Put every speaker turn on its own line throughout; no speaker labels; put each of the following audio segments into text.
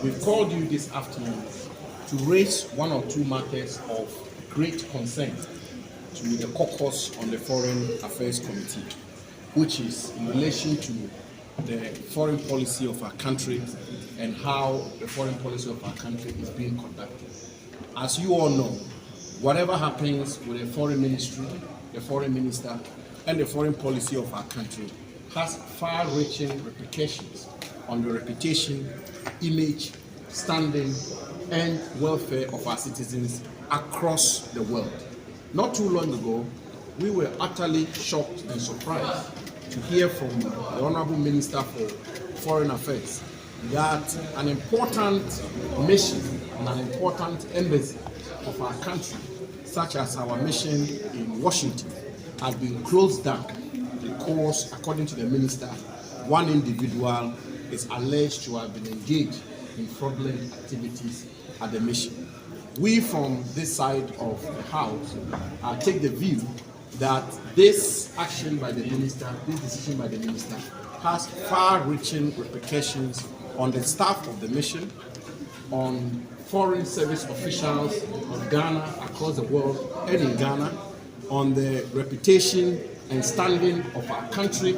We've called you this afternoon to raise one or two matters of great concern to the caucus on the Foreign Affairs Committee, which is in relation to the foreign policy of our country and how the foreign policy of our country is being conducted. As you all know, whatever happens with the foreign ministry, the foreign minister, and the foreign policy of our country has far-reaching repercussions on the reputation, image, standing, and welfare of our citizens across the world. Not too long ago, we were utterly shocked and surprised to hear from the Honorable Minister for Foreign Affairs that an important mission and an important embassy of our country, such as our mission in Washington, has been closed down because, according to the minister, one individual is alleged to have been engaged in fraudulent activities at the mission. We from this side of the House take the view that this action by the minister, this decision by the minister, has far-reaching repercussions on the staff of the mission, on foreign service officials of Ghana across the world and in Ghana, on the reputation and standing of our country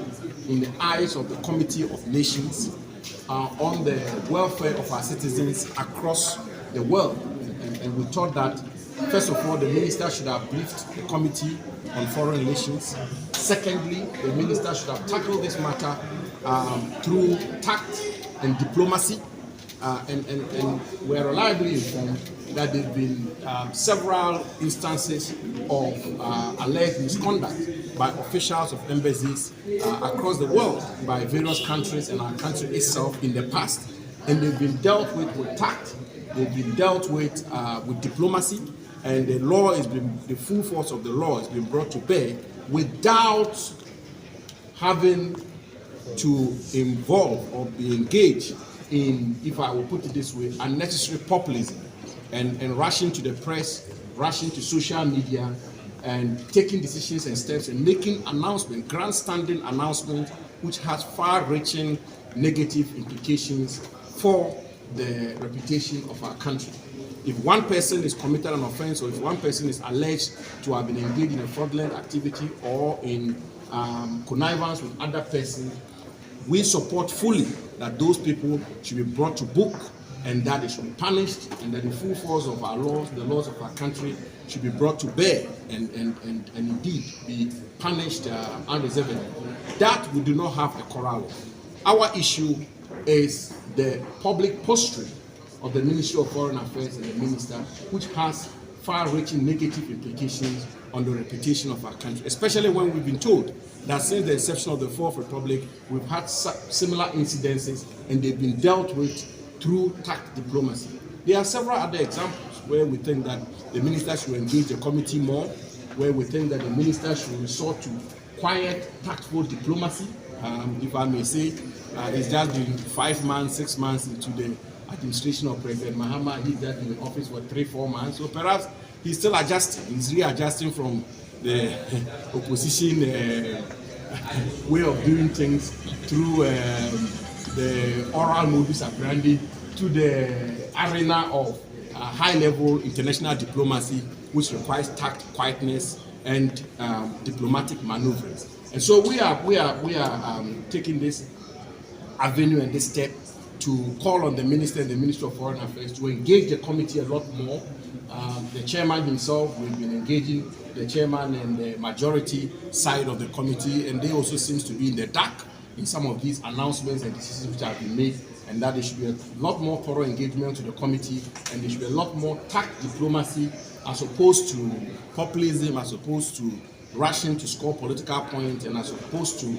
in the eyes of the Committee of Nations, on the welfare of our citizens across the world. And we thought that, first of all, the minister should have briefed the Committee on Foreign Relations. Secondly, the minister should have tackled this matter through tact and diplomacy. And we're reliably informed that there have been several instances of alleged misconduct by officials of embassies across the world, by various countries and our country itself in the past, and they've been dealt with tact, they've been dealt with diplomacy, and the law has been, the full force of the law has been brought to bear without having to involve or be engaged in, if I will put it this way, unnecessary populism and rushing to the press, rushing to social media, and taking decisions and steps and making announcements, grandstanding announcements, which has far-reaching negative implications for the reputation of our country. If one person is committed an offense, or if one person is alleged to have been engaged in a fraudulent activity or in connivance with other persons, we support fully that those people should be brought to book and that they should be punished, and that the full force of our laws, the laws of our country, should be brought to bear and indeed be punished unreservedly. That we do not have a quarrel with. Our issue is the public posturing of the Ministry of Foreign Affairs and the minister, which has far-reaching negative implications on the reputation of our country, especially when we've been told that since the inception of the Fourth Republic, we've had similar incidences and they've been dealt with through tact diplomacy. There are several other examples where we think that the minister should engage the committee more, where we think that the minister should resort to quiet, tactful diplomacy. If I may say, it's just been 5 months, 6 months into the administration of President Mahama. He's just in the office for 3-4 months, so perhaps he's still adjusting. He's readjusting from the opposition way of doing things through the oral modus operandi to the arena of high-level international diplomacy, which requires tact, quietness, and diplomatic maneuvers. And so we are taking this avenue and this step to call on the minister and the Minister of Foreign Affairs to engage the committee a lot more. The chairman himself, we've been engaging the chairman and the majority side of the committee, and they also seems to be in the dark in some of these announcements and decisions which have been made, and that there should be a lot more thorough engagement to the committee, and there should be a lot more tact diplomacy as opposed to populism, as opposed to rushing to score political points, and as opposed to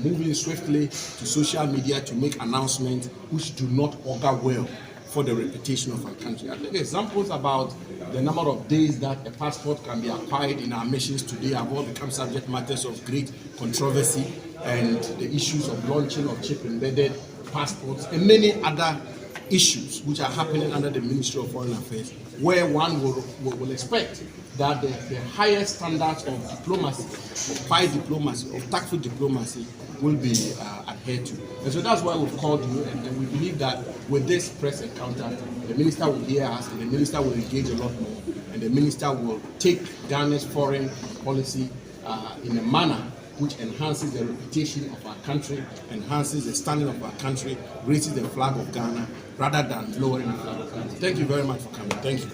moving swiftly to social media to make announcements which do not augur well for the reputation of our country. I think examples about the number of days that a passport can be acquired in our missions today have all become subject matters of great controversy, and the issues of launching of chip-embedded passports and many other issues which are happening under the Ministry of Foreign Affairs, where one will expect that the highest standards of diplomacy, of quiet diplomacy, of tactful diplomacy will be adhered to. And so that's why we've called you, and we believe that with this press encounter, the minister will hear us, and the minister will engage a lot more, and the minister will take Ghana's foreign policy in a manner which enhances the reputation of our country, enhances the standing of our country, raises the flag of Ghana, rather than lowering the flag of Ghana. Thank you very much for coming. Thank you.